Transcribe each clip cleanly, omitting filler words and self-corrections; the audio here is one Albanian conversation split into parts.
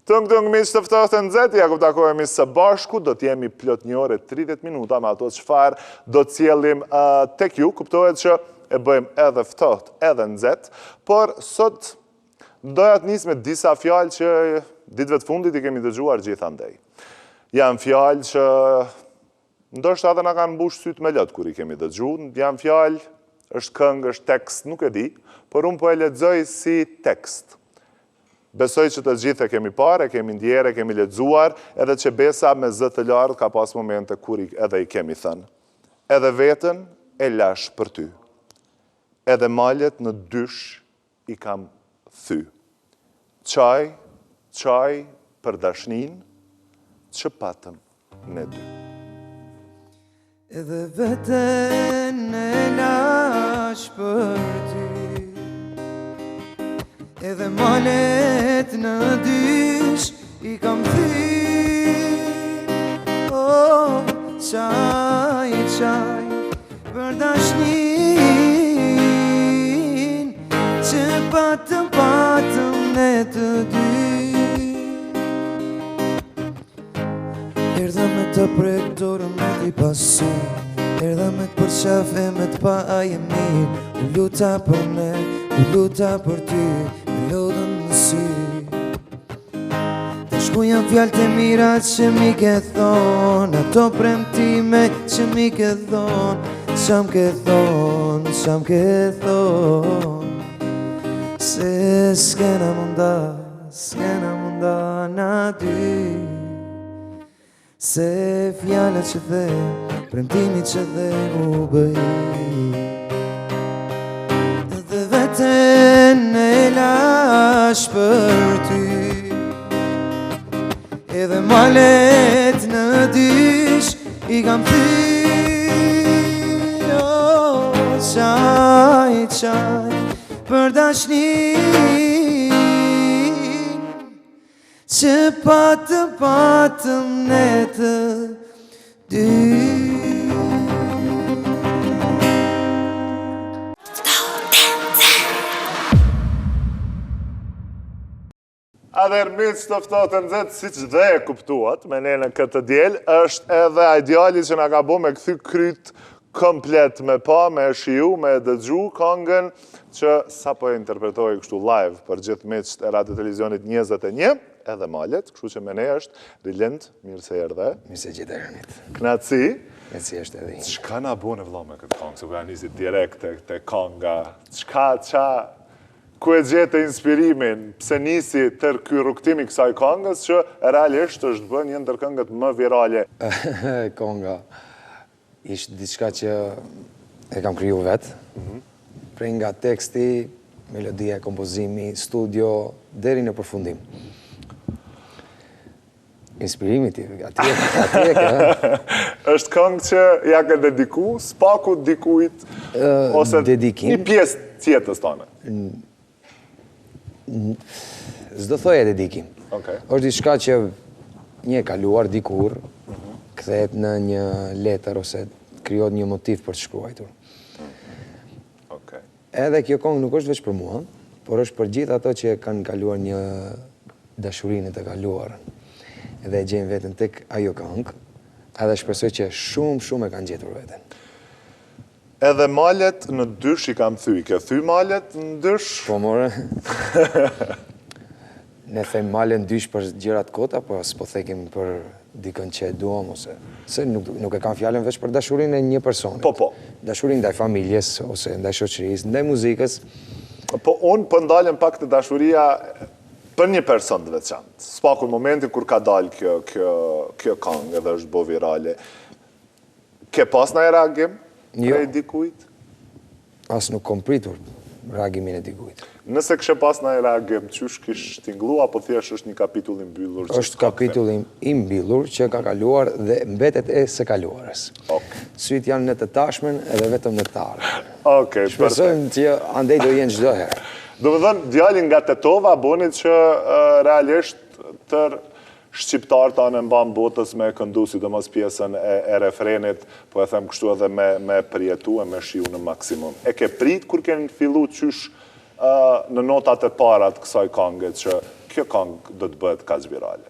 Tëng miq të ftohtë nxehtë, ja ku takohemi së bashku, do t'jemi plot 1 orë 30 minuta me ato çfarë do të sjellim tek ju, kuptohet që e bëjmë edhe ftohtë, edhe nxehtë, por sot doja të nis me disa fjalë që ditëve të fundit I kemi dëgjuar gjithandej. Janë fjalë që ndoshta edhe na kanë mbush syt me lot kur I kemi dëgjuar, janë fjalë, është këngë, është tekst, nuk e di, por unë po e lexoj si tekst. Besoj që të gjithë e kemi parë, e kemi ndjerë, e kemi lexuar, edhe që besa me zë të lartë ka pas momente kur edhe I kemi thënë. Edhe vetën e lash për ty. Edhe malet në dysh I kam thy. Qaj për dashnin që patëm ne dy. Edhe vetën e lash për ty. Edhe malet në dysh I kam thy. Oh, qaj për dashnin që patëm ne të dy. Erdha me të prek dorën me t'i pasu, erdha me të përqaf e me të pa aje mirë. U luta për ne, u luta për ty, me lodhën në sy. Të shku janë fjallë të mirat që mi ke thonë, ato premtime që mi ke thonë, qa m'ke thonë, se s'kena munda na dy. Se fjallët që dhe, premtimi që dhe u bëj. Dhe vetën e lash për ty. Edhe malet në dysh I kam thy. Oh, qaj për dashnin që patëm ne të dy. Atëherë miq të ftohtë nxehtë, siç dhe e kuptuat me ne në këtë diel, është edhe ideali që na ka bë me kthy kryt komplet me pa, me shiu, me dëgju këngën që sapo e interpretoi kështu live për gjithë miqtë e radio televizionit 21, edhe malet, kështu që me ne është Rilend, mirë se erdhe. Mirë se gjithë Ernit. Knaci. Knaci është edhe inë. Çka na bën e vëlla me këtë këngë, se po ja nisi direkt te kënga. Çka ku e gjete inspirimin, pse nisi tër ky rrugtim I kësaj këngës që realisht është bën një ndër këngët më virale. Kënga ishte diçka që e kam kriju vetë, prej nga teksti, melodia, kompozimi, studio, deri në përfundim. Inspirimi ti, ati e ka. Është këngë që ja ke dediku, spaku dikujt, ose dedikim. Një pjesë tjetës tonë. S'do thoja dedikim. Është diçka që një e kaluar dikur, kthehet në një letër ose krijohet një motiv për të shkruar. Edhe kjo këngë nuk është vetëm për mua, por është për gjithë ato që kanë kaluar një dashurinë të kaluar. Edhe e gjejnë veten tek ajo këngë, edhe shpresoj që shumë e kanë gjetur veten. Edhe malet në dysh I kam thy. Ke thy malet në dysh? Po more. Ne them malet në dysh për gjërat kota, po s'po thekim për dikën që e duam ose se nuk e kam fjalën veç për dashurinë e një personi. Po. Dashurinë ndaj familjes ose ndaj shoqërisë, ndaj muzikës. Po unë po ndalem pak të dashuria për një person të veçantë. Spaku në momentin kur ka dalë kjo këngë edhe është bo virale. Ke pas ndaj reagim? Prej dikujt? As nuk kom pritur reagimin e dikujt. Nëse kështë pas ndaj reagim, qysh kishë t'inglu, apo thjesht është një kapitull I mbyllur? Është kapitull I mbyllur që ka kaluar dhe mbetet e së kaluarës. Syt janë në të tashmen edhe vetëm në të ardhmen. Shpresojmë që andej do jenë çdo herë. Do më thënë, djalin nga Tetova bonit që realisht tër shqiptar të anë mban botës me këndu, sidomos pjesën e refrenit, po e them kështu edhe me përjetu e me shiu në maksimum. E ke prit kur keni fillu qysh në notat e parat kësaj këngët që kjo këngë do të bëhet kaq virale?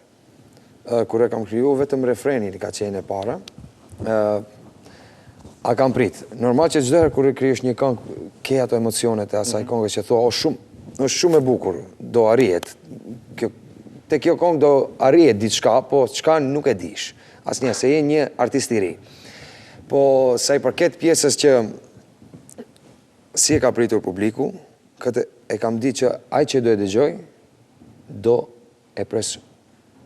Kur e kam kriju, vetëm refrenin ka qenë e para. A kam prit. Normal që çdo herë kur e krijosh një këngë, ke ato emocionet e asaj këngë që thua, është shumë e bukur, do arrihet. Te kjo këngë do arrihet diçka, po çka nuk e dish. Asnjë, se je një artist i ri. Po sa i përket pjesës që si e ka pritur publiku, këtë e kam ditë që ai që do e dëgjoj, do e pres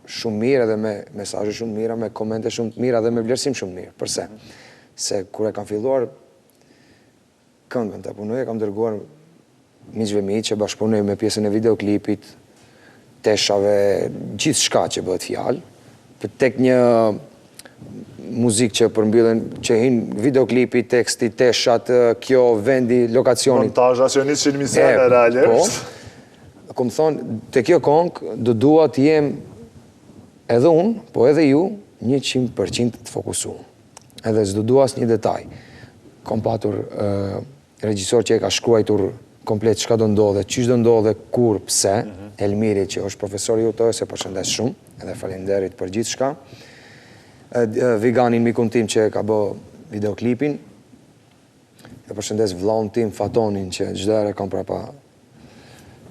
shumë mirë edhe me mesazhe shumë mira, me komente shumë të mira dhe me vlerësim shumë mirë. Përse? Se kur e kam filluar këngën të punoj, e kam dërguar miqve mi që bashkëpunoj me pjesën e videoklipit, teshave, gjithë shka që bëhet fjalë, për tek një muzikë që përmbyllen, që hinë videoklipi, teksti, teshat, kjo vendi, lokacioni. Montazh, që 100.000 sene realisht. Po, kom thonë, te kjo këngë do dua të jem edhe unë, po edhe ju, 100% të fokusuar. Edhe s'do dua asnjë detaj. Kom patur regjisor që e ka shkruajtur komplet çka do ndodhe, çish do ndodhe, kur, pse. Elmiri që është profesori ju se përshëndes shumë, edhe faleminderit për gjithë shka. Viganin mikun tim që ka bë videoklipin. E përshëndes vllaun tim Fatonin që çdo herë kam prapa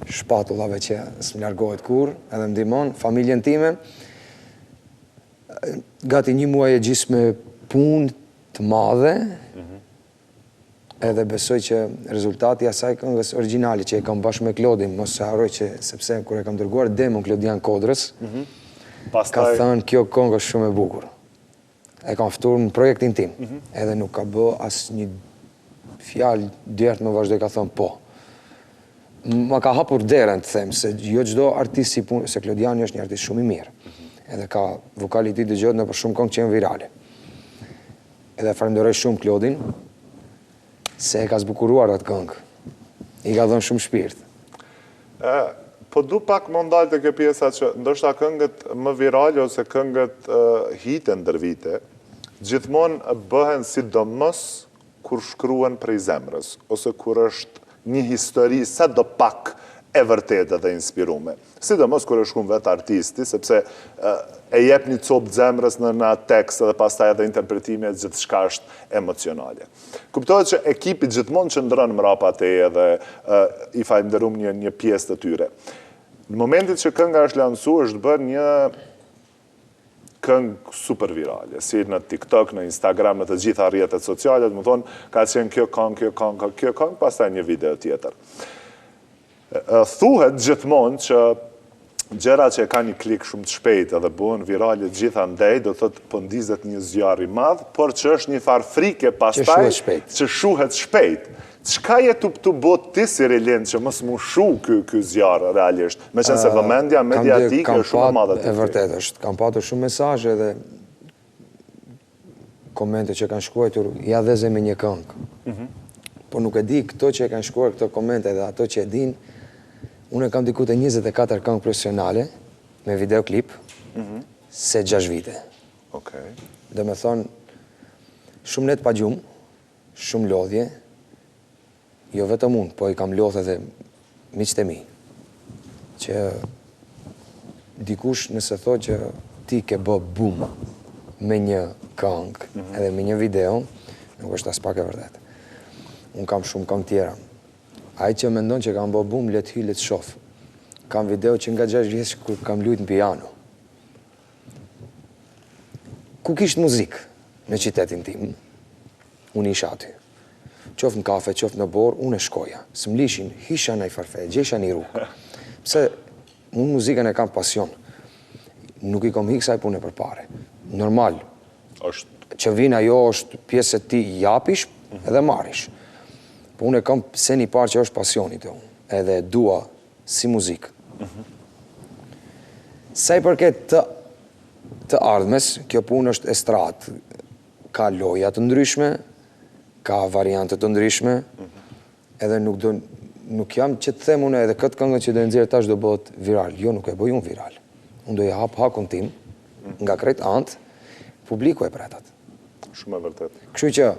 shpatullave që s'më largohet kur, edhe më ndihmon, familjen time. Gati një muaj e gjys me punë të madhe, edhe besoj që rezultati asaj këngës origjinali që e kam bashkë me Klodin, mos se harroj që sepse kur e kam dërguar demon Klodian Kodrës, ka thënë kjo këngë është shumë e bukur. E kam ftuar në projektin tim, edhe nuk ka bë asnjë fjalë dertë më vazhdoi ka thënë po. Ma ka hapur derën të them se jo çdo artist si punë, se Klodiani është një artist shumë i mirë. Edhe ka vokali i tij dëgohet në për shumë këngë që janë virale. Edhe falenderoj shumë Klodin se e ka zbukuruar atë këngë. I ka dhënë shumë shpirt. Po du pak më ndalë të kjo pjesa që ndoshta këngët më virale ose këngët hite ndër vite, gjithmonë bëhen sidomos kur shkruen prej zemrës, ose kur është një histori sa do pak e vërtetë dhe inspirume. Sidomos kur është vetë artisti, sepse e jep një copë zemrës në tekst dhe pastaj edhe interpretimi e gjithë shka është emocionale. Kuptohet që ekipi gjithmonë që ndërën mrapa teje dhe i falenderum një pjesë të tyre. Në momentit që kënga është lansu, është bërë një këngë super virale, si në TikTok, në Instagram, në të gjitha rrjetet sociale, më thonë, ka qenë kjo këngë, pastaj një video tjetër. Thuhet gjithmonë që gjëra që e ka një klik shumë të shpejt edhe bëhen virale gjitha ndej, do thotë po ndizet një zjarr i madh, por që është një farë frike pastaj që shuhet shpejt. Çka je tu bot ti si Rilin që mos mu shu ky zjarr realisht, me qenë se vëmendja mediatike është shumë e madhe. E vërtet është, kam patur shumë mesazhe dhe komente që kanë shkruar, ja dheze me një këngë. Po nuk e di këto që e kanë shkruar këto komente dhe ato që e din, unë e kam diku të 24 këngë profesionale me videoklip se 6 vite. Dhe me thonë, shumë net pa gjumë, shumë lodhje, jo vetëm unë, po i kam lodhë edhe miqtë e mi, që dikush nëse thot që ti ke bë bum me një këngë edhe me një video, nuk është as pak e vërtet. Unë kam shumë këngë tjera. Ai që mendon që kam bë bum, let hy, let shof. Kam video që nga 6 vjeç kur kam lujt në piano. Ku kishtë muzikë në qytetin tim, unë isha aty. Qoftë në kafe, qoftë në borë, unë e shkoja. Së më lishin, hisha në i farfe, gjesha një rrugë. Pse, unë muzikën e kam pasion. Nuk i kom hikë saj punë për pare. Normal. Që vina jo është pjesë e ti japish edhe marish. Po unë e kam se një parë që është pasionit e unë. Edhe dua si muzikë. Sa i përket të ardhmes, kjo punë është estratë. Ka loja të ndryshme, ka variantet të ndryshme, edhe nuk jam që të them unë edhe këtë këngë që do nxjerr tash do bëhet viral. Jo, nuk e bëj unë viral. Unë do i hap hakun tim, nga krejt antë, publiku e pretat. Shumë e vërtet. Kështu që,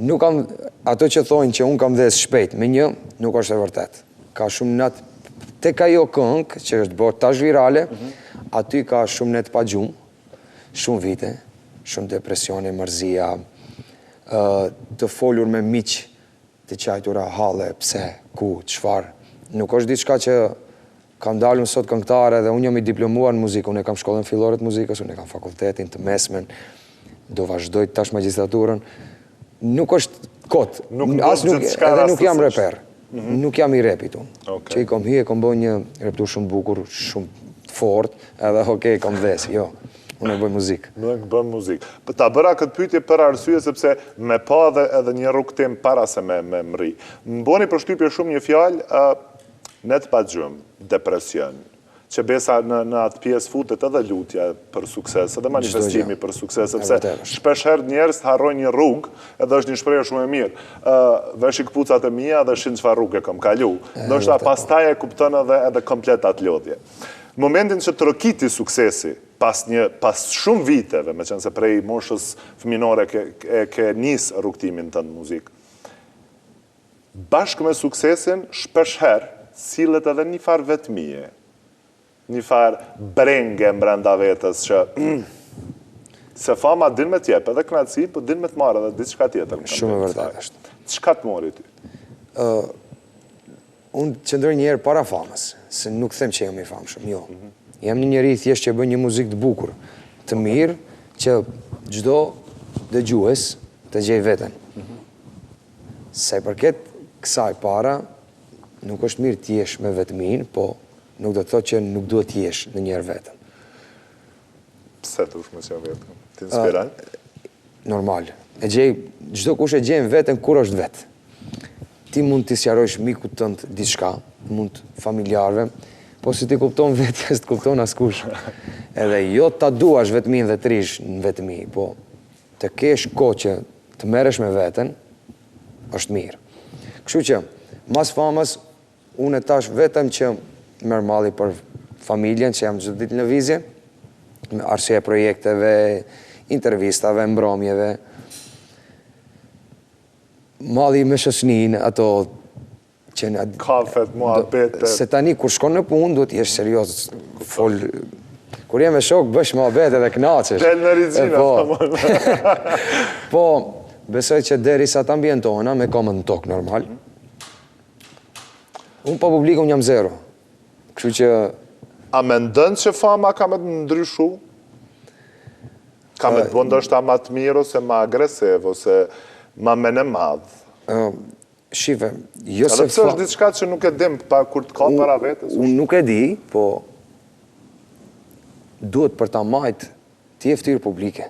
nuk kam, ato që thonë që unë kam dhes shpejt me një, nuk është e vërtet. Ka shumë natë tek ajo këngë që është bërë tash virale, aty ka shumë net pa gjumë, shumë vite, shumë depresione, mërzia, të folur me miq, të qajtura halle, pse, ku, çfarë. Nuk është diçka që kam dalur sot këngëtare dhe unë jam i diplomuar në muzikë, unë e kam shkollën fillore të muzikës, unë e kam fakultetin të mesmen, do vazhdoj tash magjistraturën. Nuk është kot, edhe nuk jam reper. Nuk jam i repit unë. Që i kom hi e kom bëj një reptur shumë bukur, shumë fort, edhe okej, kom dhesi, jo. Unë e bëj muzikë. Nuk bën muzikë. Ta bëra këtë pyetje për arsye sepse me pa edhe një rrugtim para se me mri. Më bëni përshtypje shumë një fjalë, net pa gjumë, depresion, që besa në atë pjesë futet edhe lutja për sukses, edhe manifestimi për sukses, sepse shpesher njerëz harrojnë një rrugë, edhe është një shprehje shumë e mirë. Veshi këpucat e mia dhe shin çfarë rrugë kam kalu. Ndoshta pastaj e kupton edhe komplet atë lodhje. Momentin që trokiti suksesi, pas shumë viteve, me qenë se prej moshës fëminore ke nis rrugtimin të në muzikë, bashkë me suksesin, shpesher sillet edhe një farë vetmije, një farë brenge brenda vetës që se fama din me t'jep edhe knatësi, po din me t'marrë edhe diçka tjetër. Shumë e vërtet është. Çka t'mori ty? Unë qëndroj njerë para famës, se nuk them që jam i famshëm, jo. Jam një njeri thjesht që bën një muzikë të bukur, të mirë, që çdo dëgjues të gjej veten. Sa i përket kësaj para, nuk është mirë t'jesh me vetmin, po nuk do të thotë që nuk duhet t'jesh në njerë vetën. Pse të ushme që vetën? T'inspiran? Normal. Çdo kush e gjen veten kur është vetë. Ti mund t'i sqarojsh mikut tënd diçka, mund familjarëve, po si ti kupton vetë, s'të kupton askush. Edhe jo ta duash vetmin dhe trish në vetmi, po të kesh kohë që të merresh me veten, është mirë. Kështu që, mas famës, unë e tash vetëm që merr malli për familjen, që jam çdo ditë në lëvizje, me arsye projekteve, intervistave, mbrëmjeve. Malli me shoqëninë, ato që kafet, muhabete. Se tani kur shkon në punë, duhet jesh serioz, fol. Kur je me shok, bësh muhabete dhe kënaqesh. Del në rizina. Po, besoj që derisa ta ambientohena me komën në tokë normal. Unë pa publikun jam zero. Kështu që... A mendon që fama ka me të ndryshu? Ka me të bënë ndoshta ma të mirë, ose ma agresiv, ose ma mene madhë? Shive, jo se... Edhe pse është diçka që nuk e dim kur të ka para vetës? Unë nuk e di, po... duhet për ta majtë ti e ftyrë publike.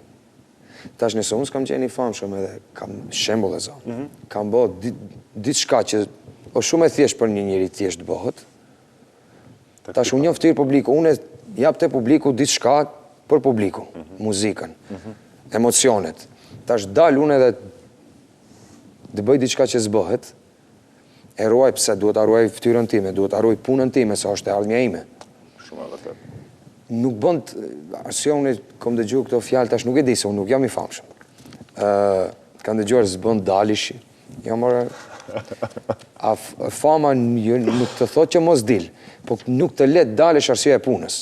Tash nëse unë s'kam qenë i famshëm edhe kam shembull e zonë. Kam bë diçka që o shumë e thjesht për një njeri thjesht bëhet. Tash unë jam ftyrë publiku, unë jap te publiku diçka për publiku, muzikën, emocionet. Tash dal unë edhe të bëj diçka që s'bëhet, e ruaj pse duhet ta ruaj ftyrën time, duhet ta ruaj punën time, se është e ardhmja ime. Shumë e vërtet. Nuk bënd, arsye unë kom dëgju këto fjalë, tash nuk e di se unë nuk jam i famshëm. Kam dëgjuar s'bën dalish, jam orë... Fama nuk të thot që mos dil, po nuk të let dalesh arsye e punës.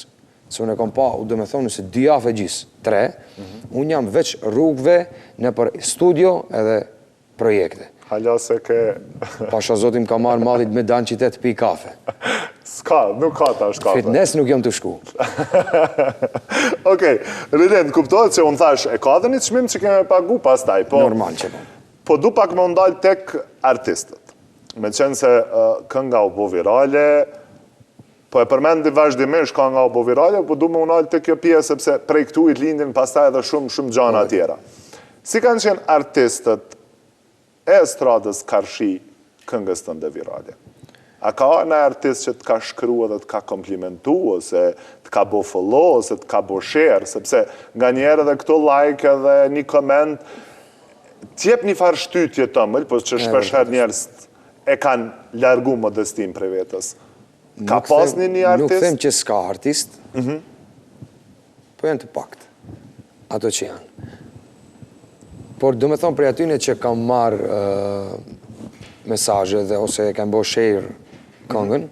Se unë e kom pa, u do me thonë nëse 2 javë e gjys, 3, unë jam veç rrugëve në për studio edhe projekte. Hala se ke... Pasha zotim ka marrë mallit me danë qytet pi kafe. S'ka, nuk ka ta është kafe. Fitness nuk jam të shku. Okej, Rident, kuptohet që unë thash, e ka dhe një çmim që keme pagu pas taj, po... Normal që po. Po du pak me ndalë tek artistët. Me qenë se kënga u bo virale, po e përmendi vazhdimisht kënga u bo virale, po du me ndalë tek kjo pjesë, sepse prej këtu i lindin pastaj edhe shumë gjana tjera. Si kanë qenë artistët e estradës karshi këngës tënde virale? A ka në artist që të ka shkru edhe të ka komplimentu, ose të ka bo follow, ose të ka bo share, sepse nga njerë edhe këto like edhe një koment, t'jep një farë shtytje të mëllë, po që shpesher njerës e kanë largu modestin për vetës. Ka pas një artist? Nuk them që s'ka artist, po janë të pakt, ato që janë. Por do me thonë për atyne që kam marrë mesazhe dhe ose e kam bo share këngën,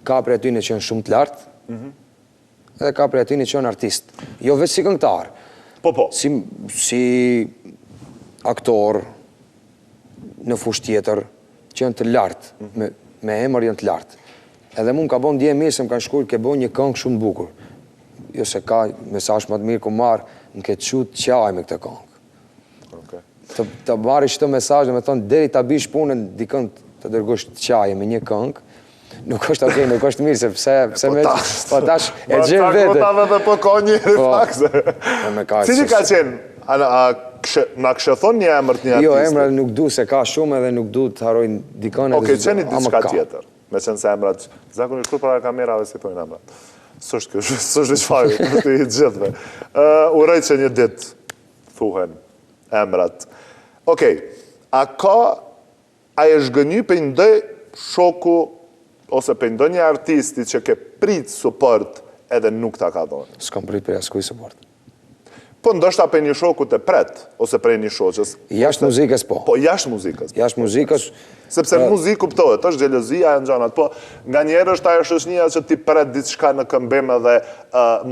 Ka prej aty në që janë shumë të lartë, edhe ka prej aty në që janë artist. Jo veç si këngëtar, Po. si aktor në fushë tjetër, që janë të lartë, me emër janë të lartë. Edhe mu më ka bon dje mirë se më kanë shkuar ke bon një këngë shumë bukur. Jo se ka mesazh më të mirë ku marë, më ke qut qaj me këtë këngë. Të marrë çdo mesazh, me thonë, deri ta bish punën, dikën të dërgosh qaje me një këngë, nuk është okej, nuk është mirë, sepse me tash e gjen vetë. Po ka njëri fakse. Cili ka qenë? Na kështë thonë një emër të një artisti? Jo, emra nuk du se ka shumë edhe nuk du të harojnë dikën. Okej, qeni diçka tjetër. Me qenë se emrat, zakonisht këtu para kamerave si thojnë emrat. Së është qfari, të i gjithve. Uroj që një dit thuhen emrat. Okej, a e shgënyu për ndë shoku ose për ndë një artisti që ke prit support edhe nuk ta ka dhonë? S'kam prit për askuj support. Po ndoshta për një shoku të pret, ose për një shoqës. Jashtë muzikës po. Po, jashtë muzikës. Jashtë muzikës. Sepse në muzikë kuptohet, është gjelozia e në gjanat, po nga njerë është ajo shoqënia që ti pret diçka në këmbim edhe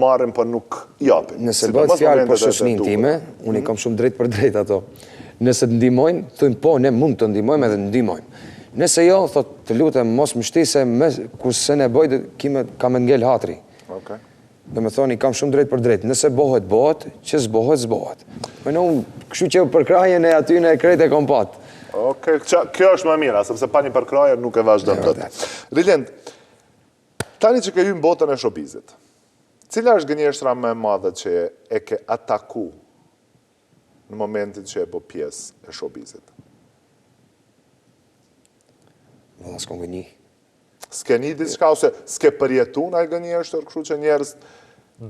marrin, po nuk japin. Nëse bëhet fjalë për shoqënin time, unë i kam shumë drejt për drejt ato. Nëse të ndihmojnë, thujmë po, ne mund të ndihmojmë edhe ndihmojmë. Nëse jo, thot të lutem, mos më shti se kurse ne bëjt, kam e ngel hatri. Dhe me thoni, kam shumë drejt për drejt. Nëse bëhet, bëhet, që zbohet, zbohet. Me në unë, kështu që përkrajen e aty në krejt e kompat. Okej, kjo është më mira, sepse pa një përkraje nuk e vazhdojmë të të. Rilend, tani që ke hymë botën e showbizit, cila është gënjeshtra më e madhe që e ke ataku në momentin që e po pjesë e showbizit? Vëlla, s'kom gënji. S'ke një diçka, ose s'ke përjetu në gënjeshtër, kështu që njerës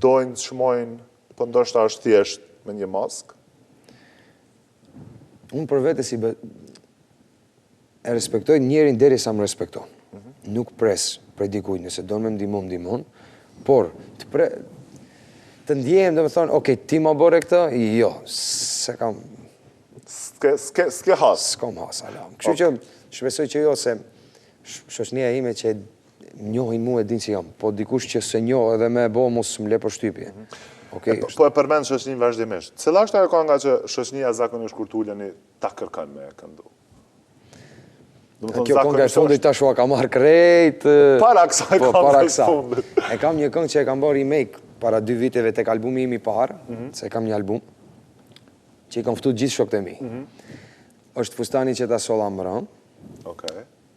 dojnë, shmojnë, po ndoshta është thjesht me një mask? Unë për vete si e respektoj njerin deri sa më respekton. Nuk pres prej dikujt, nëse do me ndimon, por të ndjehem dhe me thonë, okej, ti ma bore këtë? Jo, se kam... S'ke has? S'kom has, alam. Kështu që shpesoj që jo, se shoqënia ime që njohin mu e din që jam, po dikush që se njoh edhe me bo mos më le për shtypje. Po e përmend shoqënin vazhdimisht. Cila është ajo kënga që shoqënia zakonisht kur t'uleni ta kërkan me e këndu? Kjo kënga e fundit tash ua ka marrë krejt... Para kësaj kënga e fundit. E kam një këngë që e kam bërë remake para 2 viteve tek albumi im i parë, se kam një album, që i kam ftu gjithë shokët e mi. Është Fustani që ta solla më rëm.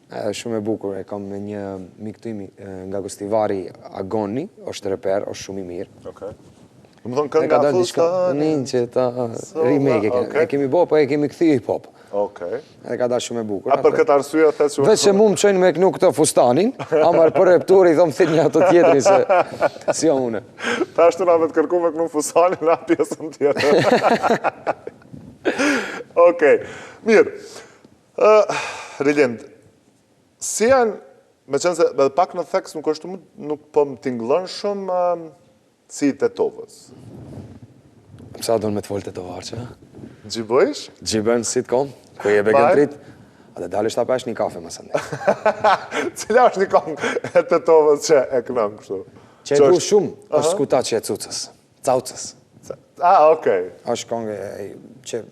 Edhe shumë e bukur, e kam me një mik të imi nga Gostivari, Agoni, është reper, është shumë i mirë. Më thonë kënga Fustanin që ta remake e kemi bo, po e kemi këthy hip-hop. Edhe ka da shumë e bukur. A për këtë arsye the që... Veç që mu më qëjnë me kënu këto Fustanin, amar për repturi i thomë thit një ato tjetëri se si o une. Ta është të nga me të kërku me kënu Fustanin, na pjesën tjetër. Okej, mirë. Rilend, si janë, me qenë se edhe pak në theks nuk është nuk po më tinglën shumë si i Tetovës. Pësa do në me të folë Tetovar që? Gjibëjsh? Gjibën sitcom, ku je begëntrit, a dhe dalë është ta pesh një kafe më sëndë. Cila është një këngë e Tetovës që e kënëm kështu? Që e du shumë, është skuta që e cucës, caucës. Okej. është këngë që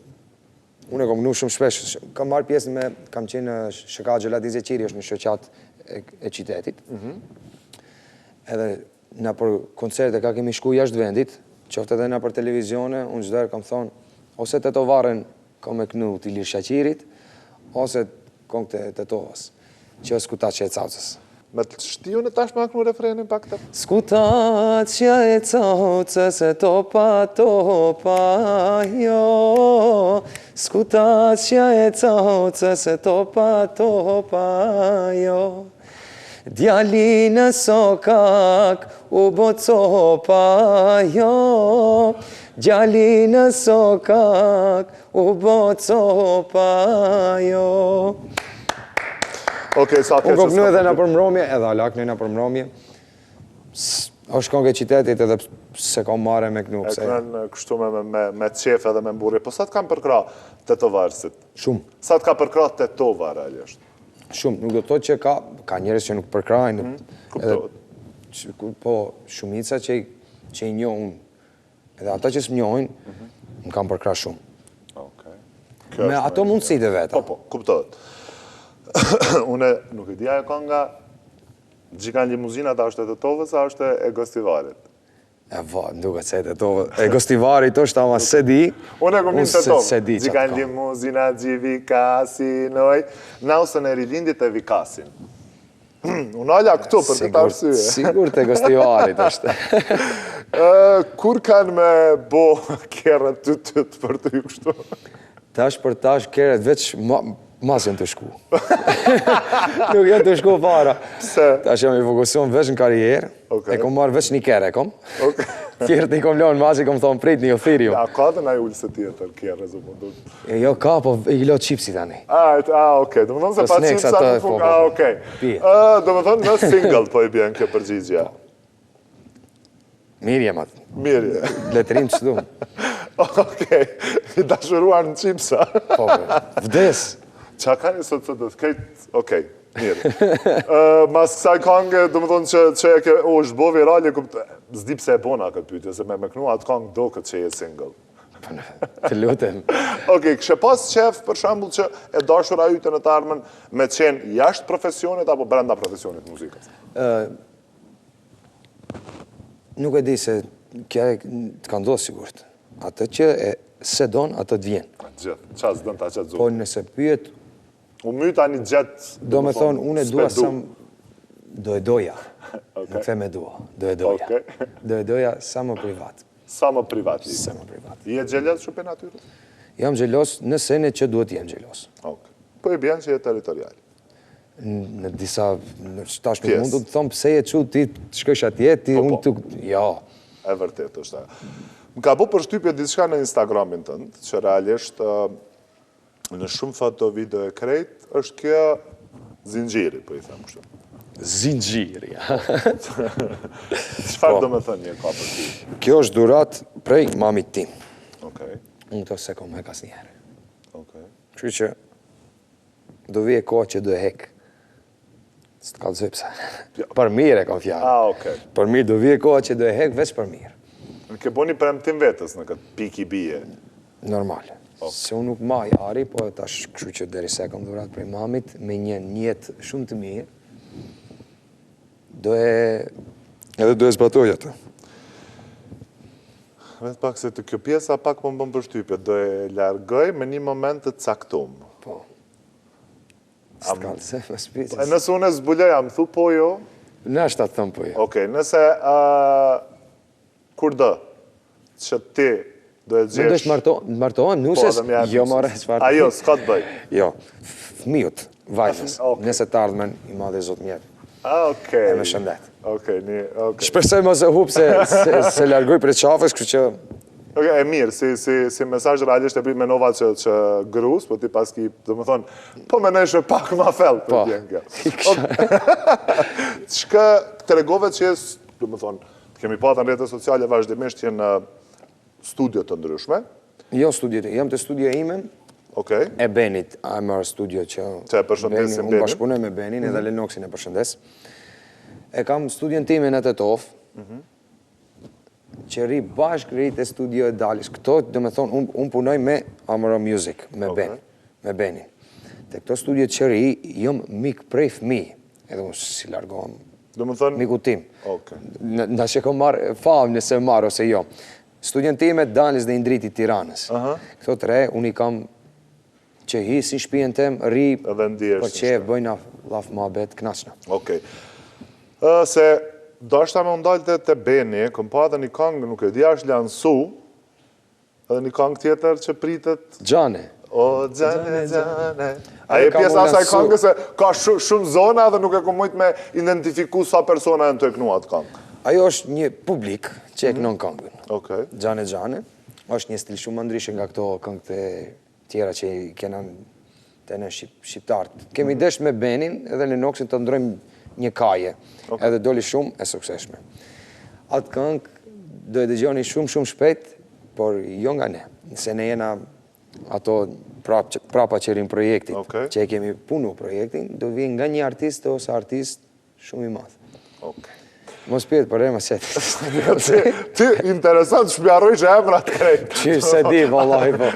unë e kom nu shumë shpesh, kam marrë pjesën me, kam qenë në Shëka Gjeladize Qiri, është në shoqat e qytetit. Edhe na për koncerte ka kemi shku jashtë vendit, qoftë edhe na për televizione, unë çdo herë kam thonë, ose Tetovaren kam e kënu t'Ilir Shaqirit, ose këngë të Tetovës, që është skuta që e caucës. Me të shtiju në tash me aknu refrenin pak të... Skutat që e caucës e topa, jo. Skutat që e caucës e topa, jo. Djali në sokak u bo copa, jo. Djali në sokak u bo copa, jo. Unë kom në edhe në përmromje, edhe alak në përmromje. është këngë e qytetit edhe se kam marrë me kënu. E kënë kështu me qefe dhe me mburje. Po sa të kam përkra Tetovarësit? Shumë. Sa të ka përkra Tetovar, realisht? Shumë, nuk do të thotë që ka njerëz që nuk përkrajnë. Kuptohet. Po, shumica që i njohin, edhe ata që s'mnjohin, më kanë përkrah shumë. Okej. Me ato mundësitë e veta. Po, kuptohet. Une nuk e dija e ka nga Gjikan Limuzina, ta është e të tovës, a është e Gostivarit? Duket se e tovë. E Gostivarit është ama se di. Unë e këmin të tovë. Se di Gjikan Limuzina, gji Vikasinoj. Nausën e rilindit e Vikasin. Unë alla këtu për këtë arsye. Sigur të Gostivarit është. Kur kanë me bo kjerët të për të ju kështu? Tash për tash kjerët veç mas janë të shku. Nuk janë të shku para. Pse? Tash jam i fokusion veç në karierë. E kom marrë veç një kere, kom. Kjerët i kom lonë mas, i kom thonë prit një othiri. A ka dhe na i ullë se tjetër kjerë, zë mundur? Jo, ka, po i lo qipsi tani. Okej. Do më thonë se pa qipsa në fungë. Okej. Do më thonë në single po i bjen kjo përgjigja. Mirë jem atë. Mirë. Letërim që du. Okej. I dashuruar në qipsa. Po, vdes. Qa ka një sot të kejt? Okej, mirë. Mas kësaj kange, do më thonë që e ke, është bo virali, zdi pse e bona këtë pytje, se me kënu atë kangë do këtë që e single. Të lutem. Okej, kështë pas qef, për shambull që e dashur a jute në të armën me qenë jashtë profesionit apo brenda profesionit muzikës? Nuk e di se kja të ka ndodhë sigurt. Atë që se donë, atë të vjen. Gjithë, qa s'dën ta qëtë Po zunë? nëse pyet, U myta një gjetë... do me thonë, unë e dua sa... Do e doja. Nuk the me dua. Do e doja. Do e doja sa më privat. Sa më privat? Sa më privat. I e gjeles shumë për natyrës? Jam gjelos në sene që duhet jem gjelos. Po i bjen që je territorial? Në disa... Tash nuk mundu të thonë pëse je që ti shkësh atje, ti unë të... Jo. E vërtet është. Më ka po përshtypje diçka në Instagramin tënd, që realisht në shumë foto, video e krejt, është kjo zinxhiri, po i them kështu. Zinxhiri. Çfarë do me thënë një ka për ty? Kjo është dhurat prej mamit tim. Okej. Unë të se kom hek as njerë. Okej. Kështu që do vije kohë që do e hek. Së të kalëzoj pëse. Për mirë e kam fjallë. Okej. Për mirë do vije kohë që do e hek, veç për mirë. Në ke bo një premtim vetës në këtë pik i bije? Normal. Se unë nuk maj ari, po tash kështu që deri se kam dhurat prej mamit, me një njetë shumë të mirë, edhe do e zbatoj atë. Vetë pak se të kjo pjesa pak më bëm përshtypje, do e largoj me një moment të caktum. Po. Së të kalë se, më spisi. Nësë unë e zbuloja, më thu po jo? Në është atë thëmë po jo. Okej, nëse kur dë, që ti do e gjesh... Më dështë martohem, nuses, jo more, qëfar... Ajo, s'ka të bëj? Jo, fëmijut, vajtës, nëse të ardhmen i madhe zotë mjetë. Okej. E me shëndet. Okej. Shpresoj mos e hup se largoj për qafës, kështu që... Okej, e mirë, si mesazh realisht e prit me nova që grus, po ti pas ki, do më thonë, po me nëshë pak ma fell për tjenë kjo. Qëka të regove që jesë, do më thonë, kemi pata në rrjetet sociale vazhdimisht që në studio të ndryshme? Jo studio, jam të studio ime, e Benit, a e mërë studio që... Që e përshëndesim Benin? Unë bashkëpunoj me Benin, edhe Lenoksin e përshëndes. E kam studion time në Tetov, që ri bashkë rrit e studio e Dalis. Këto, do me thonë, unë punoj me Amaro Music, me Benin. Te këto studio që ri, jom mik prej fëmi, edhe unë si largohem, miku tim. Nda që kom marrë famë nëse marrë ose jo. Studion time Dalis dhe Indriti Tiranës. Këto tre, unë i kam që hi si shpijen tem, ri, për që e bëjna laf ma bet knasna. Okej. Se do është ta me undalte të Beni, këm pa dhe një kangë nuk e di është lansu, edhe një kangë tjetër që pritet... Gjane. O, gjane, gjane. A e pjesa asaj kangë se ka shumë zona dhe nuk e kom mujt me identifiku sa persona e në të e kënu atë kangë. Ajo është një publik që e kënon kangën. Okej. Gjane, gjane. është një stil shumë më ndryshe nga këto këngët e tjera që i kena të në shqiptartë. Kemi desh me Benin edhe Lenoksin të ndrojmë një kaje, edhe doli shumë e sukseshme. Atë këngë do e dëgjoni shumë shpejt, por jo nga ne. Se ne jena ato prapa qërim projektit, Okej. që e kemi punu projektin, do vinë nga një artist ose artist shumë i madh. Okej. Mos pjetë për ema se Ti interesant shpjaroj që emrat krejt. që se di, vallahi, po.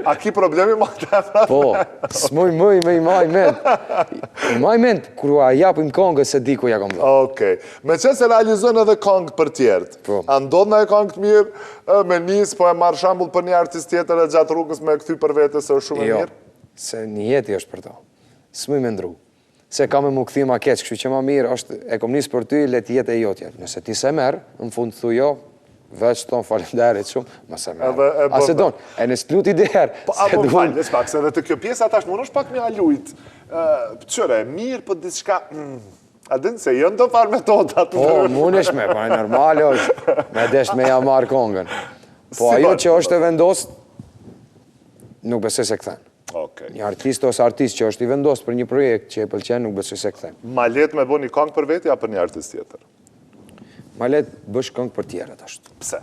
A ki problemi ma të emrat? Po, s'moj mëj me i maj ment. I maj ment, kur a japim kongës se di ku ja kom dhe. Okej. Me që se realizon edhe kongë për tjertë. Po. A ndodh në e kongë të mirë, me njës, po e marrë shambull për një artist tjetër e gjatë rrugës me këthy për vete se është shumë e Jo, mirë? se një jeti është për to. S'moj me ndru. Se kam e mu këthi ma keq, kështu që ma mirë është, e kom njës për ty, le t'jetë e jotja. Nëse ti se merë, në fund të thu jo, veç tonë falenderit shumë, ma se merë. A se donë, e nësë t'luti derë. Apo falë, pak, se dhe të kjo pjesë atash më është pak me alujt. Qëre, mirë për diçka... A dinë se jënë të farë metodat. Po, munesh me, pa e normale është, me desh me ja marë kongën. Po ajo që është e vendosë, nuk besoj se këthen. Okej. Një artist ose artist që është i vendosë për një projekt që e pëlqen, nuk besoj se këthen. Ma letë me bo një kongë për veti, a për një artist tjetër? Ma letë bësh kongë për tjerët ashtu. Pse?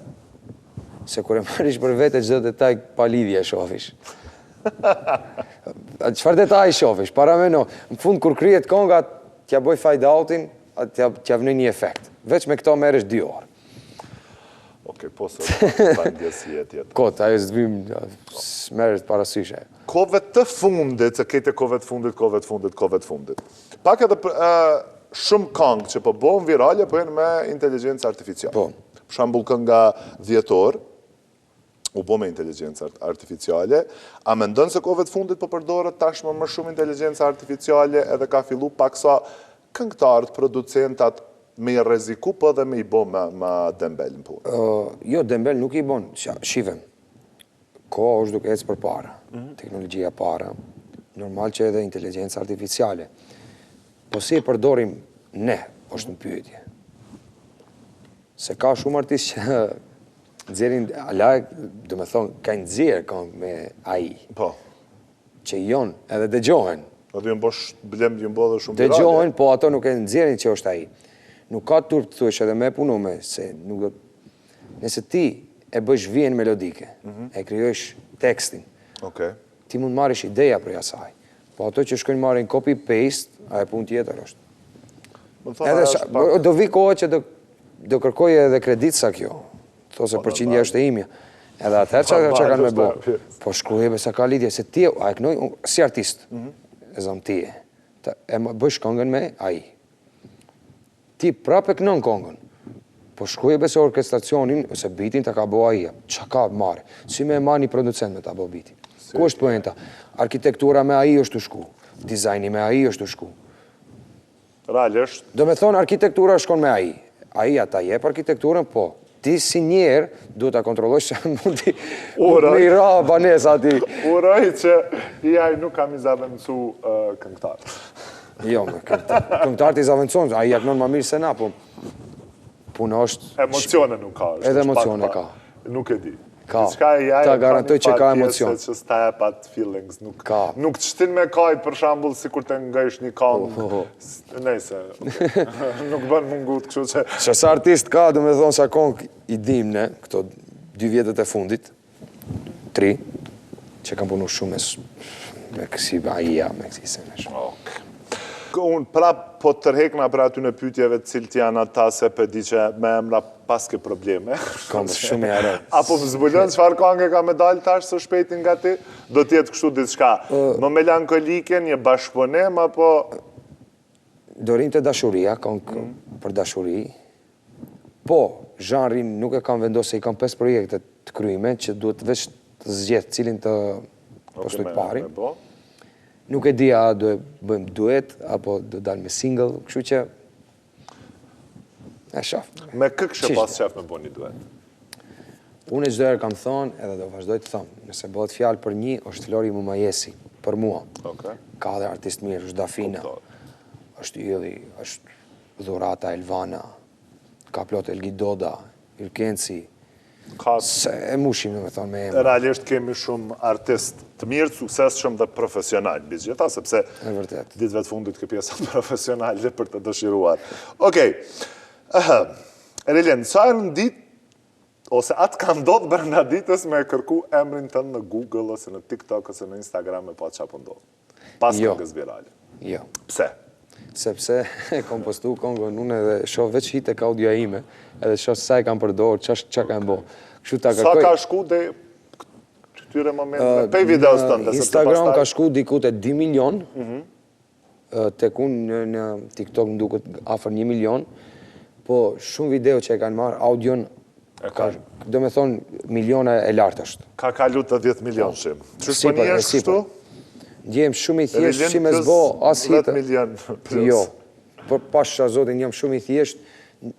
Se kur e marrish për vete, çdo detaj pa lidhje e shofish. Çfarë detaj shofish? Para meno, në fund kur kryet konga, t'ja bëj fade outin, t'ja vënë një efekt. Veç me këto merresh 2 orë. Okej, po se ta ndjesi tjetër. Kot, ajo s'vim, s'merret parasyshe. Kove të fundit, se kete kove të fundit. Pak edhe shumë kongë që po bojnë virale, po jenë me inteligencë artificiale. Po. Për shembull kënga Dhjetor, u bo me inteligencë artificiale, a mendon se kove të fundit po përdoret tashmë më shumë inteligencë artificiale edhe ka fillu paksa këngëtarët, producentat me i reziku, po dhe me i bo me dembel në punë? Jo, dembel nuk i bon, shifem. Ko është duke ecë për para, teknologjia para, normal që edhe inteligencë artificiale. Po si e përdorim ne, është në pyetje. Se ka shumë artistë që nxjerrin, do me thonë, ka nxjerë me AI, Po. që jonë edhe dëgjohen. Do t'ju më bo dhe shumë virale. Dëgjohen, po ato nuk e nxjerrin që është AI. Nuk ka turp të thuesh edhe me punu me, se nuk do... Nëse ti e bësh vjen melodike, e kryojsh tekstin, ti mund marrish ideja për asaj. Po ato që shkojnë marrin copy-paste, a e pun tjetër është. Do vi kohë që do kërkoj edhe kredit sa kjo. Those përqindja është e imja. Edhe atëherë që kanë me bo. Po shkrujeve sa ka lidhje, se ti a e kënoj, si artist, e zam ti e bësh këngën me AI. Ti prap e kënon këngën, po shkrujeve se orkestracionin, ose bitin të ka bo AI, që ka marrë, si me ma një producent me të bo bitin. Ku është poenta? Arkitektura me AI është të shku, dizajni me AI është të shku. Realisht? Do me thonë arkitektura shkon me AI. AI ata jep arkitekturën, po. Ti si njerë duhet të kontrollojsh se mundi i ra banesa ati. Uroj që AI nuk kam i zavendësu këngëtarë. Jo, këngëtarët i zavendëson, AI jaknon ma mirë se na, po punë është... Emocione nuk ka. Edhe emocione ka. Nuk e di. Ka, ta garantoj që ka emocion. Që s'ta e pat feelings. Ka. Nuk të shtin me kajt, për shambull, si kur të ngëjsh një kongë. Nejse, nuk bën mungut, kështu që... Që sa artist ka, do me thonë sa kongë i dimne, këto 2 vjetët e fundit, 3, që kam punu shumë me kësi AI-a, me kësi senesh. Unë prap po tërhekna për aty në pytjeve cilët janë ata se për di që me emra paske probleme. Kam shumë e arë. Apo më zbulon çfarë këngë ka me dalë tash së shpejtin nga ti? Do t'jetë kështu diçka më melankolike, një bashkëpunim, apo... Dorim të dashuria, këngë për dashuri. Po, zhanrin nuk e kam vendosë se i kam 5 projekte të kryime, që duhet veç të zgjedh cilin të postoj të parin. Nuk e di a do e bëjmë duet, apo do dalë me single, kështu që... E shaf. Me kë kështë pas shaf me bo një duet? Unë e çdo herë kam thonë, edhe do vazhdoj të thonë, nëse bëhet fjalë për një, është Flori Mumajesi, për mua. Ka dhe artist mirë, është Dafina, është Ylli, është Dhurata Elvana, ka plot Elgi Doda, Irkenci, se e mushim në me thonë me emra. Realisht kemi shumë artist të mirë, suksesshëm dhe profesional, bizgjeta, sepse ditëve të fundit kë pjesa profesionale për të dëshiruar. Okej, Relien, sa në ditë ose atë ka ndodhë brenda ditës me kërku emrin tënë në Google, ose në TikTok, ose në Instagram, e pa qa po ndodhë. Pas këngës virale. Jo. Pse? Sepse kom postu këngën unë edhe shoh veç hitet ka audioja ime, edhe shoh sa e kam përdorur, ç'a kanë bë. Kështu ta Sa kërkoj. ka shku dhe këtyre momente, pe videos tënde? Instagram ka shku diku te 2 milion, tek unë në TikTok më duket afër 1 milion, po shumë video që e kanë marrë audion, do me thonë miliona e lartë është. Ka kalu të 10 milion shim. Që shpo një është kështu? Ndjem shumë i thjesht, si me zbo as hitë. 10 milion plus. Jo, por pasha zotin jam shumë i thjesht,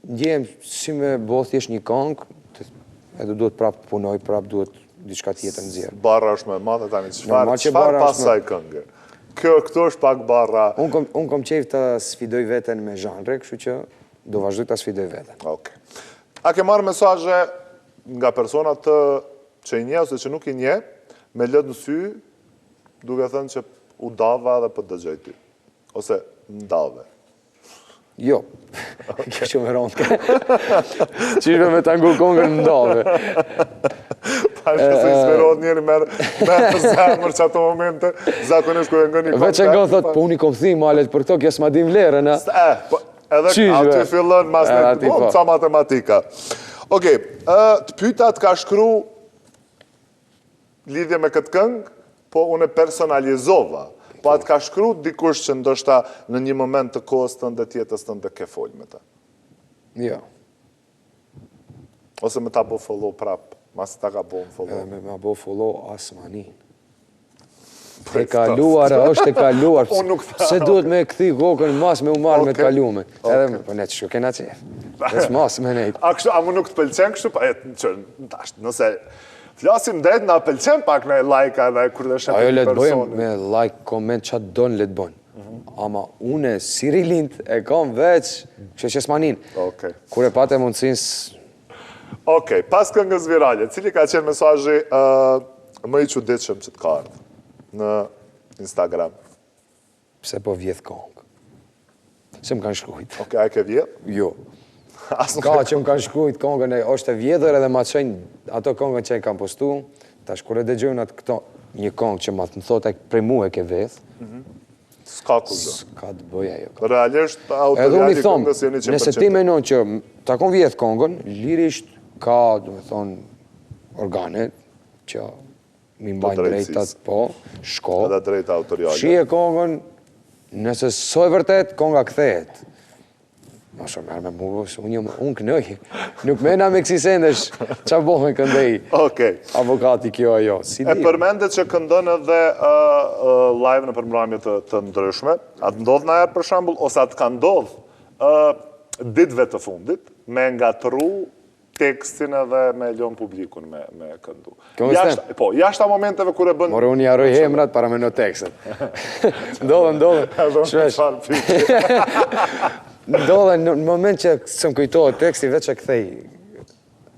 ndjem si me bo thjesht një këngë, edhe duhet prapë punoj, prapë duhet diçka tjetër nxjerr. Barra është me madhe tani, Normal që çfarë barra pas është saj këngë? Këtu është pak barra. Unë kom qejf të sfidoj veten me zhanre, kështu që do vazhdoj të sfidoj veten. Okej. A ke marrë mesazhe nga persona të që i nje ose që nuk i nje, me lëtë në sy, duke thënë që u dava dhe për dëgjoj ty? Ose ndave? Jo, kjo që me rondë. Qishme me tangu kongën ndave. Pashtë se inspirohet njeri merë zemër që ato momente, zakonisht ku e nga një kongë. Veç e nga thotë, po unë i kom thi malet për këto, kjesë ma dim vlerën, a? Edhe aty fillon mas në ca matematika. Okej, të pytat ka shkru lidhje me këtë këngë, po unë e personalizova. Po atë ka shkru dikush që ndoshta në një moment të kohës të ndë tjetës të ndë ke folj me ta. Jo. Ose me ta bo follow prap, mas ta ka bo në follow. Me ma bo follow asmanin. E kaluar, është e kaluar. Se duhet me këthi kokën mas me u marrë me të kalume. Edhe, po ne që shu kena qef. Dhe s'mas me nejtë. A mu nuk të pëlqen kështu? Nëse flasim drejt, na pëlqen pak në like-a dhe kur dhe shetë Ajo një le të bëjmë personi. me like, comment, qatë donë le të bëjmë. Ama une, si rilint, e kam veç, që s'manin. Kur e pate mundësins... Okej, pas këngës virale, cili ka qenë mesazhi më i çuditshëm që të ka ardhur në Instagram? Pse po vjedh kongë? Se më kanë shkrujt. Okej, a ke vjedh? Jo. Ka që më kanë shkrujt kongën e është e vjedhër edhe ma qenjë ato kongën që e kam postu, tash kur e dëgjojnë atë këto, një kongë që ma të më thotë prej mu e ke vedh, s'ka ku zë. s'ka të bëja jo. Realisht, Edhe unë i autoriali thomë, këngës jeni 100%. nëse ti menon që ta kon vjedh kongën, lirisht ka, do me thonë, organe që mi mbajnë drejtat, po, shko, Edhe drejta autoriale. shije kongën, nëse so e vërtet, konga kthehet. Ma shumë merë me mu, unë kënëj, nuk mena me kësi sendesh, qa bohme këndej, Okej. avokati kjo ajo, si E di. përmendet që këndon edhe live në përmbramje të ndryshme, atë ndodh në erë për shambull, ose atë ka ndodh ditëve të fundit, me ngatru tekstin edhe me ljon publikun me këndu. Po, jashta momenteve kur e bën... More unë jaroj hemrat para me në tekstet. Ndodhe, shvesh. Ndodhe, në moment që së më kujtohet teksti, veç e kthej.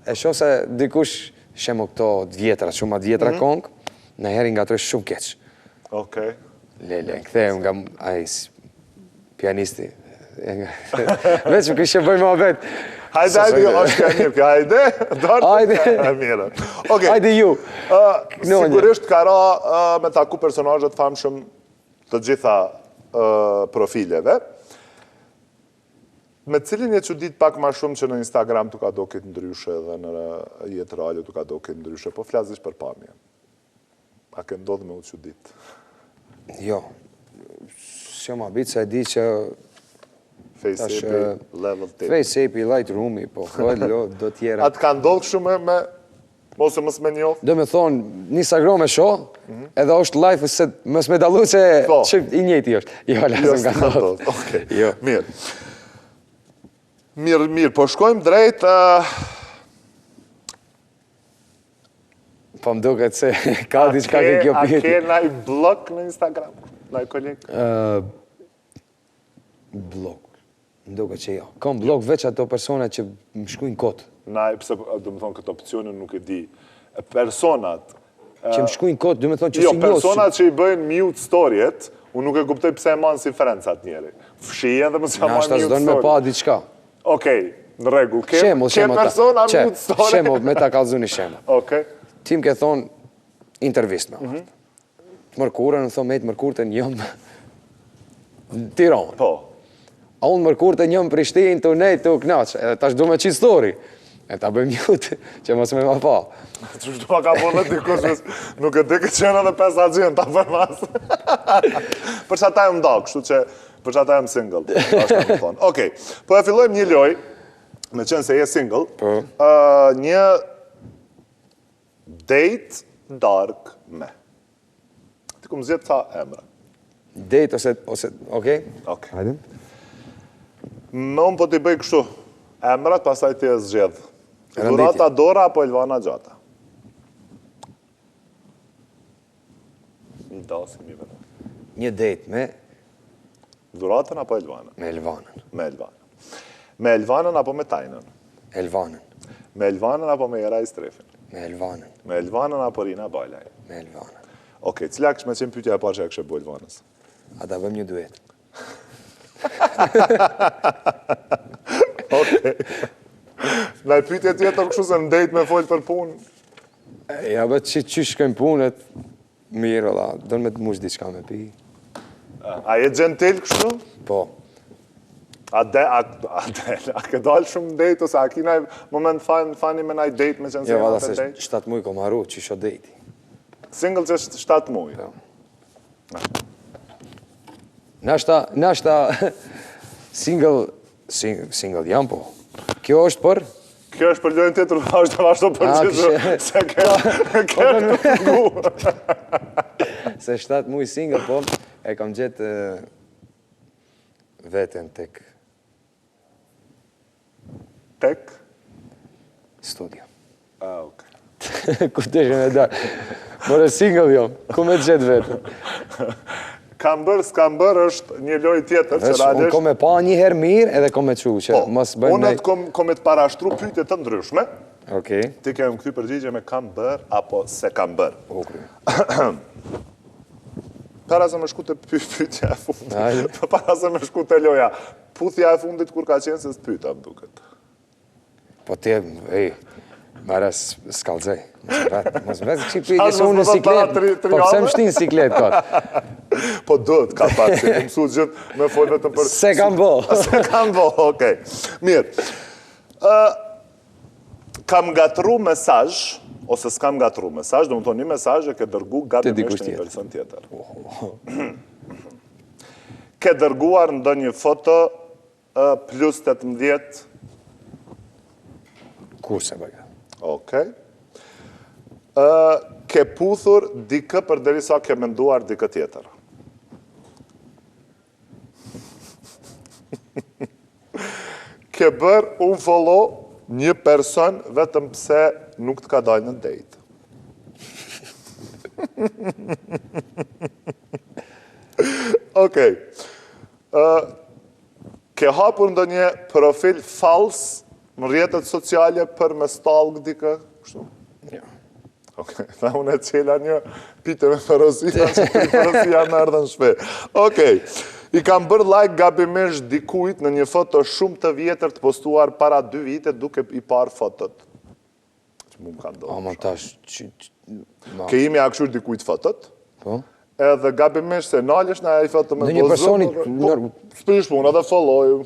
E shoh se dikush shemo këto dvjetra, shumë atë dvjetra kongë, në heri nga tërë shumë keq. Okej. Lele, kthejmë nga pianisti. Veç më kështë bëjmë a vetë. Hajde, është ka mirë, hajde. Hajde. Mirë. Okej. Hajde ju. Sigurisht ka ra me taku personazhet famshëm të gjitha profileve. Me cilin e çudit pak ma shumë që në Instagram të ka do këtë ndryshe dhe në jetë reale të ka do këtë ndryshe, po flasësh për pamje. A ke ndodhë me u çudit? Jo. Shumë abit se e di që FaceApp, level 8. FaceApp, Lightroom, po, do tjera. A të ka ndodhë shumë me ose mës me njofë? Do me thonë, një Instagram e shoh, edhe është live, se mës me dalu që i njëti është. Jo, lasëm ka ndodhë. Okej, mirë. Mirë, po shkojmë drejt... Po më duket se ka diçka ke kjo pjeti. A ke naj blog në Instagram? Naj kolik? Blog. Më duket që jo. Kam blog veç ato persona që më shkujnë kotë. Naj, pëse, do më thonë, këtë opcionin nuk e di. Personat... Që më shkujnë kotë, do më thonë që si Jo, njosë. personat që i bëjnë mute storyet, unë nuk e kuptoj pëse e manë si Ferencat njeri. Fshien dhe më që Në manë ashtë mute asë donë me story. pa diçka. Okej, Në rregull. Ke Shembull, persona mund story. Shembull, me ta kallzoni shembull. Okej. Ti më ke thonë intervistë me atë. Të mërkurën, më thonë me të mërkurën njëm Tiranë. Po. A unë mërkurën njëm Prishtinë, të nejtë, të knaqë. Edhe tash du me qitë story. E ta bëjmë jutë, që mos me ma pa. Që shtu ma ka bënë dikush, nuk e di këtë qenë edhe 5 agjen, ta për mas. Për që ata e më ndakë, kështu që për që ata e më single. Ashtë më thonë. Okej, po e fillojmë një loj, me qenë se je single, një date dark me. Ti ku më zjetë ta emra. Date ose, okej? Okej. Hajde. Me unë po t'i bëj kështu, emrat pasaj ti e zgjedh. Rënditi. Durata Dora apo Elvana Gjata? Një dasim i vetë. Një date me Duratën apo Elvanën? Elvanën. Me Elvanën. Me Elvanën apo me Tajnën? Elvanën. Me Elvanën apo me Jeraj Strefin? Me Elvanën. Me Elvanën apo Rina Bajlaj? Me Elvanën. Okej, cila kështë me qenë pyetja e parë që e kështë e bu Elvanës? A ta bëjmë një duet. Okej. Na e pyetje tjetër kështu se në date me folë për punë? Ja, bë që shkojmë punët, mirë, ola, do me të mush diçka me pi. A je gentil kështu? Po. A ke dalë shumë date, ose a ki naj moment fani me naj date me qenë se Jo, jena valla të se date? 7 muj ko marru, që isho date. Single që është 7 muaj. Po. Nashta single jam po. Kjo është për? Kjo është për lojën tjetër, vazhdo përgjithë, se ke ngu. Se 7 muj single, po, e kam gjetë veten tek Tek? studio. Okej. Ku të ishe me dalë? More single jam, ku me të gjetë vetën? Kam bërë, s'kam bërë është një lojë tjetër, që Unë realisht... kom e pa një herë mirë edhe kom e qu, që mos bëjmë Unë kom e të parashtru pyetje të ndryshme, Okej. ti kemë këty përgjigje me kam bërë apo se kam bërë. Okej. Para se me shku të pyetja e fundit, Hajde. para se me shku të loja, puthja e fundit kur ka qenë se s'pyta më duket. Po ti, mara s'kallzej. Mos vetë që pyetje Qanë se unë në mos më siklet, thotë tri po pse më shtin siklet kot? Po dëtë ka pak, që më mësu gjithë me folë vetëm për... Se kam bo. Se kam bo, okej. Mirë. Kam gatru mesazh, ose s'kam gatru mesazh, do më thonë një mesazh e ke dërgu gabimisht një person tjetër. Ke dërguar ndonjë foto plus 18. Kur se bëga? Okej. Ke puthur dikë për derisa ke menduar dikë tjetër. Ke bërë unfollow një person vetëm pse nuk të ka dalë në date. Okej. Ke hapur ndonjë profil fals në rrjetet sociale për me stalk dikë? Kështu? Jo. Okej, tha unë e qela një pite me ferosia, që ferosia më ardhën shpe. Okej, i kam bërë like gabimisht dikujt në një foto shumë të vjetër të postuar para 2 vite duke i parë fotot. Që mu më ka ndohë. Ama tash... Ke imi akshur dikujt fotot, Po? edhe gabimisht se nalesh në ai foto me Në një personit... S'prish punë, edhe follow.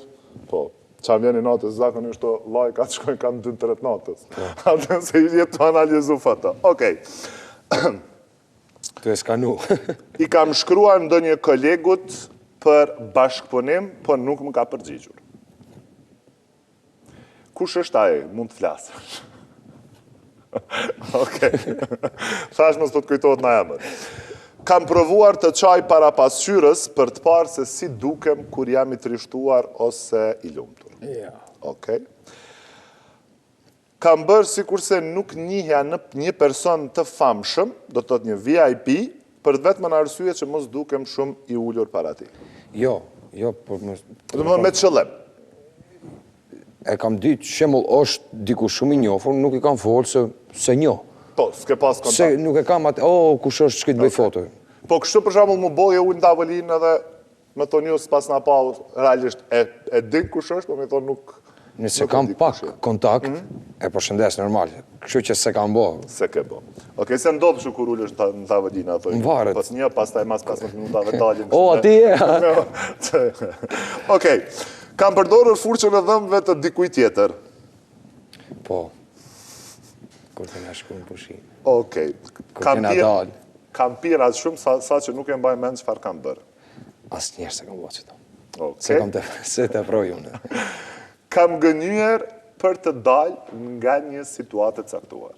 Po. Qa vjeni natës, zakonisht të lajkat shkojnë kam 2-3 natës. Atën se jetë të analizu foto. Okej. Tu e skanu. I kam shkruar ndonjë kolegut për bashkëpunim, po nuk më ka përgjigjur. Kush është ai? Mund të flasësh. Okej. Thash mos po të kujtohet na emër. Kam provuar të qaj para pasqyrës për të parë se si dukem kur jam i trishtuar ose i lumtur. Ja. Okej. Kam bërë si kurse nuk njihja në një person të famshëm, do të thotë një VIP, për vetëm në arsye që mos dukem shumë i ullur para ti. Jo, por... Do të thonë me qëllim. E kam ditë, shemull është diku shumë i njofur, nuk i kam folë se njo. Po, s'ke pas kontakt. Se nuk e kam atë, kush është që këtë bëj foto. Po, kështu për shembull mu boje ullë në tavolinë edhe me thonë ju s'pas na pa realisht e din kush është, po me thonë nuk Nëse kam pak kontakt, e përshëndes normal. Kështu që se kam bo. Se ke bo. Okej, se ndodhë që kur ullësh në tavëllina, Më varet. Pas një, pas taj mas 15 minutave dalin. O, ati e! Okej, kam përdorur furqën e dhëmbëve të dikuj tjetër. Po. Kur të nga shku në pushim. Okej. Kur të nga dalë. Kam pirë atë shumë sa që nuk e mbaj mend çfarë kam bërë. Asë njerë se kam bo që to. Okej. Se të proj unë. Kam gënyer për të dalë nga një situatë e caktuar.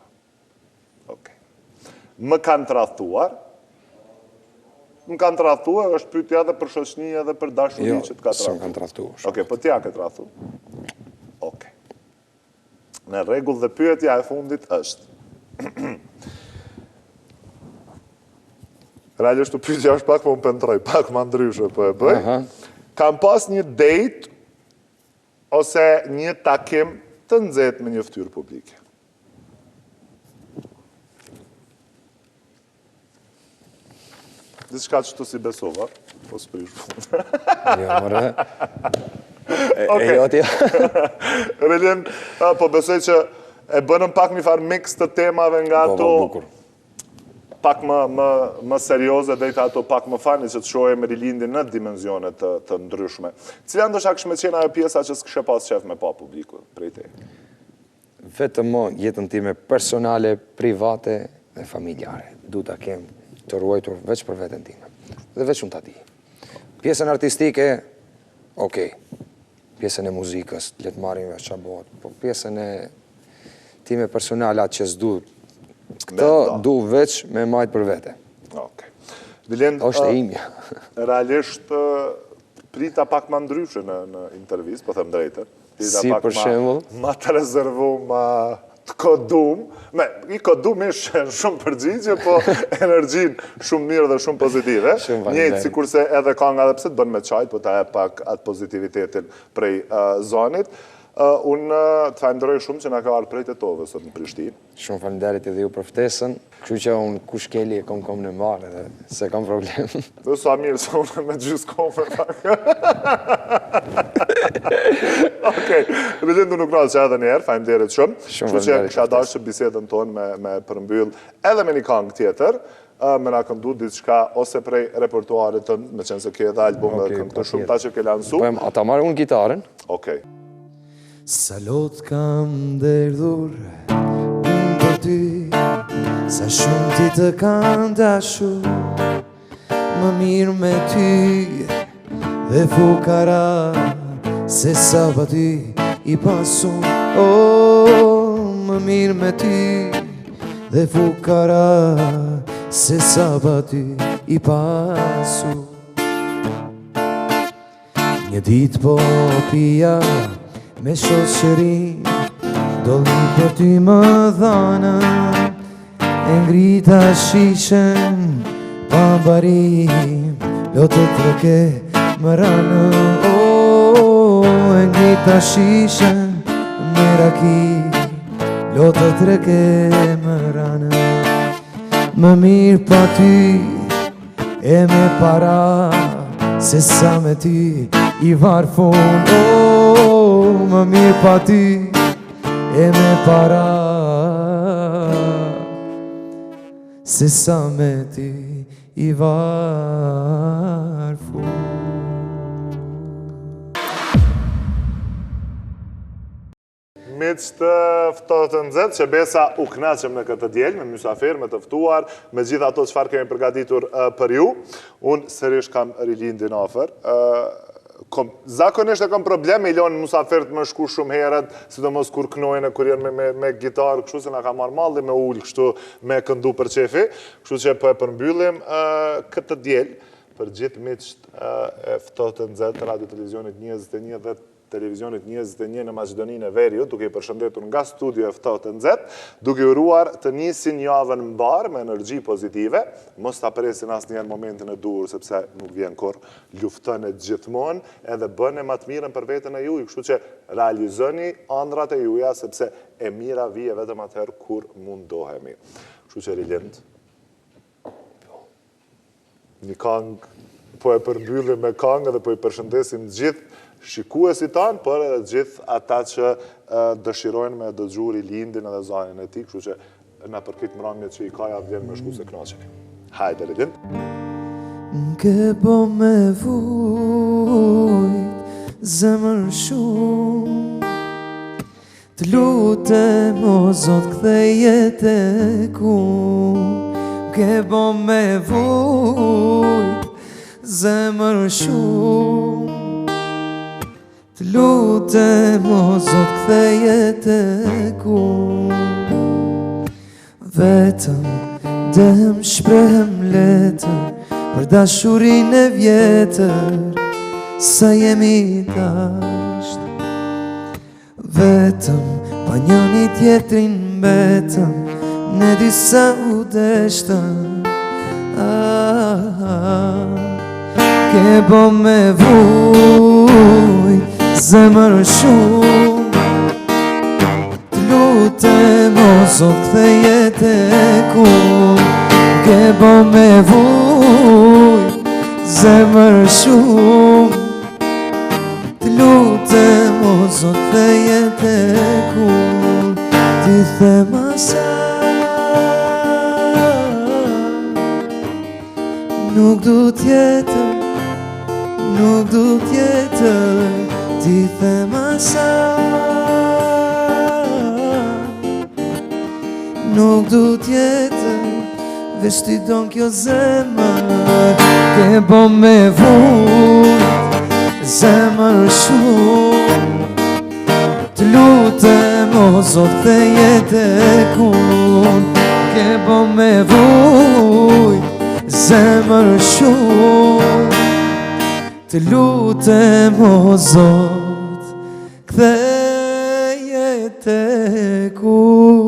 Okej. Më kanë tradhtuar. Më kanë tradhtuar, është pyetja edhe për shoqëni edhe për dashuri që të ka tradhtuar. Jo, s'm kanë tradhtuar. Okej, po t'ja ke tradhtuar. Okej. Në rregull dhe pyetja e fundit është. Realisht të pyetja është pak më pëndroj, pak më ndryshe po e bëj. Kam pas një date ose një takim të nxehtë me një fytyrë publike. Diçka që të si besova, po s'prish punë. Jo, mëre. E jo t'ja. Relien, po besoj që e bënëm pak një farë mix të temave nga ato pak më serioze dhe ato pak më fani që të shohej me rilindin në dimensione të ndryshme. Cila ndoshta kishme qenë ajo pjesa që s'kishe pas qef me pa publiku prej te? Vetëm mo jetën time personale, private dhe familjare. Du ta kem të ruajtur veç për veten time. Dhe veç unë ta di. Pjesën artistike, okej. Pjesën e muzikës, le të marrim veç çfarë bëhet, po pjesën e time personale atë që s'du. Këto du veç me majtë për vete. Okej. Është e imja. Realisht prita pak ma ndryshe në intervjist, po them drejtë. Si për shembull? Ma të rezervu, ma të kodum. I kodum ishë shumë përgjigje, po energjin shumë mirë dhe shumë pozitive. Njëjtë si kurse edhe ka nga dhe pse të bën me qajt, po ta e pak atë pozitivitetin prej zonit. Unë të falenderoj shumë që nga ka arë prej Tetovës sot në Prishtinë. Shumë falenderit edhe ju për ftesën, kështu që unë kush keli e kom në marë dhe se kam problem. Dhe sa mirë se unë me gjysë komë pak. Okej, Rilindu nuk nalë që edhe njerë, falenderit shumë. Kështu që kësha dashë që bisedën tonë me përmbyll edhe me një kangë tjetër, me nga këndu diçka ose prej repertuarit të me qenë se ke edhe album dhe këngë të shumë ta që ke lansu. Ata marë unë gitarën. Okej. Sa lot kam derdhur unë për ty, sa shumë ti të kam dashur, më mirë me ty dhe fukara, se sa pa ty i pasun. Më mirë me ty dhe fukara, se sa pa ty i pasun. Një dit po pija me shoqërin, doli për ty më dhana, e ngrita shishen, pa barim, lotë të treke më ranë. E ngrita shishen, me raki, lotë të treke më ranë. Më mirë pa ty, e me para, se sa me ty i varfon. Më mirë pa ty e me para, se sa me ty i varfu. Miq të Ftohtë të Nxehtë, që besa u kënaqem në këtë diel me mysafir, me të ftuar, me gjithë ato çfarë kemi përgatitur për ju. Unë sërish kam Rilindin afër. Zakonisht e kam probleme i lonë musafirët më shku shumë herët, sidomos kur knojnë e kur jenë me gitarë, kështu se nga ka marrë malli me ullë, kështu me këndu për qefi, kështu që po e përmbyllim këtë diel për gjithë miqt e Ftohtë të Nxehtë, Radio Televizionit 21 dhe Televizionit 21 në Maqedoninë e Veriut, duke i përshëndetur nga studio e Ftohtë të Nxehtë, duke i uruar të nisin javën mbar me energji pozitive, mos ta presin asnjëherë momentin e dur, sepse nuk vjen kurrë, luftoni gjithmonë edhe bëni më të mirën për veten e juaj, kështu që realizoni ëndrat e juaja, sepse e mira vije vetëm atëherë kur mundohemi. Kështu që Rilind, një këngë po e përmbyllim me këngë dhe po i përshëndesim gjithë shikuesit tanë, për edhe gjithë ata që dëshirojnë me dëgju rilindin edhe zanin e tij, kështu që na për këtë mramje që i ka ja vjen me shku se knaqeni. Hajde Rilin. Ke po me vujt zemër shumë, të lutem o Zot ktheje tek unë. Ke po me vujt zemër shumë, të lutem o Zot ktheje tek unë. Vetëm dem shprehem letër për dashurinë e vjetër sa jemi dasht. Vetëm pa njëri tjetrin mbetëm, ne disa u deshtëm. Ke bo me vujt zemër shumë, të lutem o Zot ktheje tek unë. Ke bo me vujt zemër shumë, të lutem o Zot ktheje tek unë. Ti them asaj, nuk du tjetër, nuk du tjetër. Ti them asaj, nuk du tjetër, veç ti don kjo zemër. Ke bo me vujt zemër shumë, të lutem o Zot ktheje tek unë. Ke bo me vujt zemër shumë, të lutem o Zot ktheje tek unë.